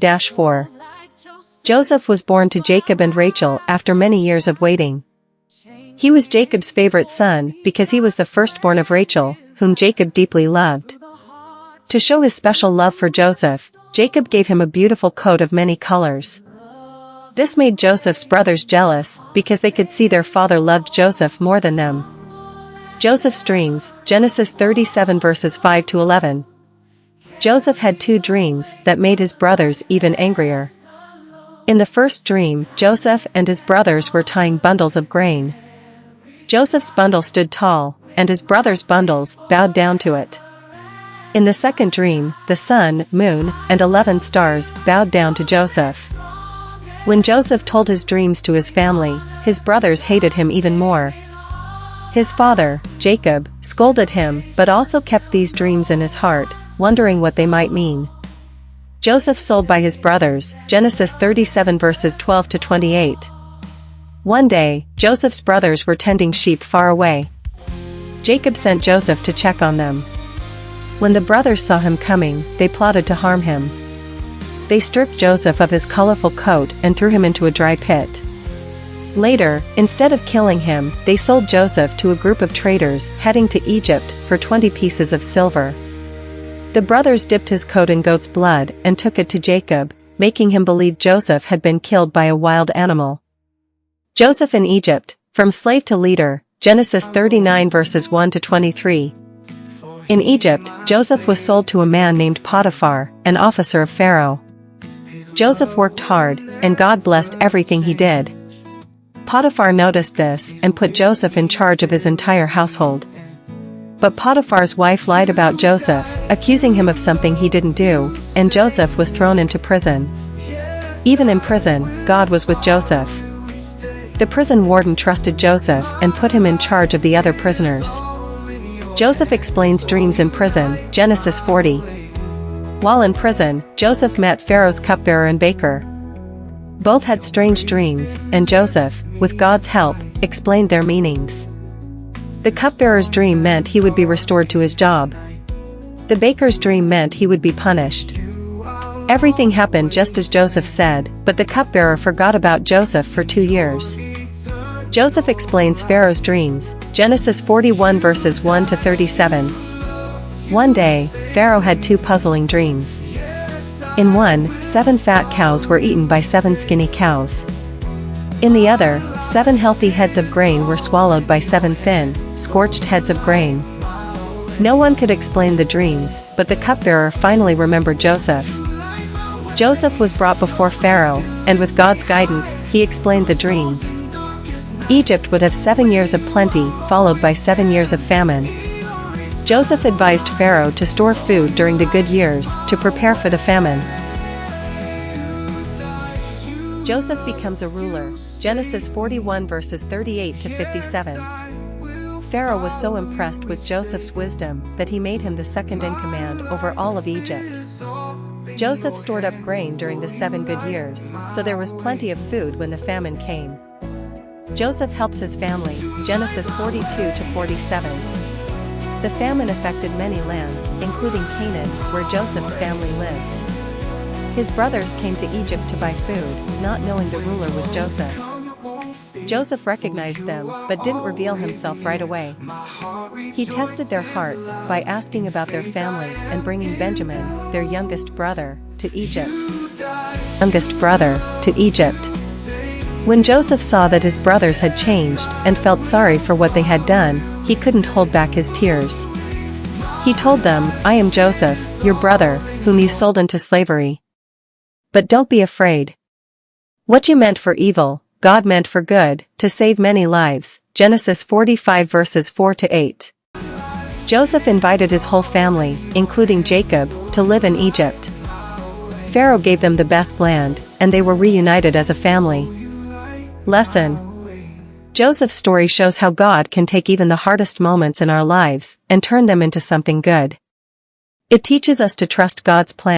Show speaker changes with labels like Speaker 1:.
Speaker 1: 4. Joseph was born to Jacob and Rachel after many years of waiting. He was Jacob's favorite son because he was the firstborn of Rachel, whom Jacob deeply loved. To show his special love for Joseph, Jacob gave him a beautiful coat of many colors. This made Joseph's brothers jealous because they could see their father loved Joseph more than them. Joseph's dreams, Genesis 37 verses 5 to 11. Joseph had two dreams that made his brothers even angrier. In the first dream, Joseph and his brothers were tying bundles of grain. Joseph's bundle stood tall, and his brothers' bundles bowed down to it. In the second dream, the sun, moon, and 11 stars bowed down to Joseph. When Joseph told his dreams to his family, his brothers hated him even more. His father, Jacob, scolded him but also kept these dreams in his heart, wondering what they might mean. Joseph sold by his brothers, Genesis 37 verses 12 to 28. One day, Joseph's brothers were tending sheep far away. Jacob sent Joseph to check on them. When the brothers saw him coming, they plotted to harm him. They stripped Joseph of his colorful coat and threw him into a dry pit. Later, instead of killing him, they sold Joseph to a group of traders heading to Egypt for 20 pieces of silver. The brothers dipped his coat in goat's blood and took it to Jacob, making him believe Joseph had been killed by a wild animal. Joseph in Egypt, from slave to leader, Genesis 39 verses 1 to 23. In Egypt, Joseph was sold to a man named Potiphar, an officer of Pharaoh. Joseph worked hard, and God blessed everything he did. Potiphar noticed this and put Joseph in charge of his entire household. But Potiphar's wife lied about Joseph, accusing him of something he didn't do, and Joseph was thrown into prison. Even in prison, God was with Joseph. The prison warden trusted Joseph and put him in charge of the other prisoners. Joseph explains dreams in prison, Genesis 40. While in prison, Joseph met Pharaoh's cupbearer and baker. Both had strange dreams, and Joseph, with God's help, explained their meanings. The cupbearer's dream meant he would be restored to his job. The baker's dream meant he would be punished. Everything happened just as Joseph said, but the cupbearer forgot about Joseph for 2 years. Joseph explains Pharaoh's dreams, Genesis 41 verses 1 to 37. One day, Pharaoh had two puzzling dreams. In one, 7 fat cows were eaten by 7 skinny cows. In the other, 7 healthy heads of grain were swallowed by 7 thin, scorched heads of grain. No one could explain the dreams, but the cupbearer finally remembered Joseph. Joseph was brought before Pharaoh, and with God's guidance, he explained the dreams. Egypt would have 7 years of plenty, followed by 7 years of famine. Joseph advised Pharaoh to store food during the good years, to prepare for the famine. Joseph becomes a ruler, Genesis 41 verses 38 to 57. Pharaoh was so impressed with Joseph's wisdom that he made him the second in command over all of Egypt. Joseph stored up grain during the 7 good years, so there was plenty of food when the famine came. Joseph helps his family, Genesis 42 to 47. The famine affected many lands, including Canaan, where Joseph's family lived. His brothers came to Egypt to buy food, not knowing the ruler was Joseph. Joseph recognized them, but didn't reveal himself right away. He tested their hearts by asking about their family and bringing Benjamin, their youngest brother, to Egypt. When Joseph saw that his brothers had changed and felt sorry for what they had done, he couldn't hold back his tears. He told them, "I am Joseph, your brother, whom you sold into slavery. But don't be afraid. What you meant for evil, God meant for good, to save many lives." Genesis 45 verses 4 to 8. Joseph invited his whole family, including Jacob, to live in Egypt. Pharaoh gave them the best land, and they were reunited as a family. Lesson: Joseph's story shows how God can take even the hardest moments in our lives and turn them into something good. It teaches us to trust God's plan.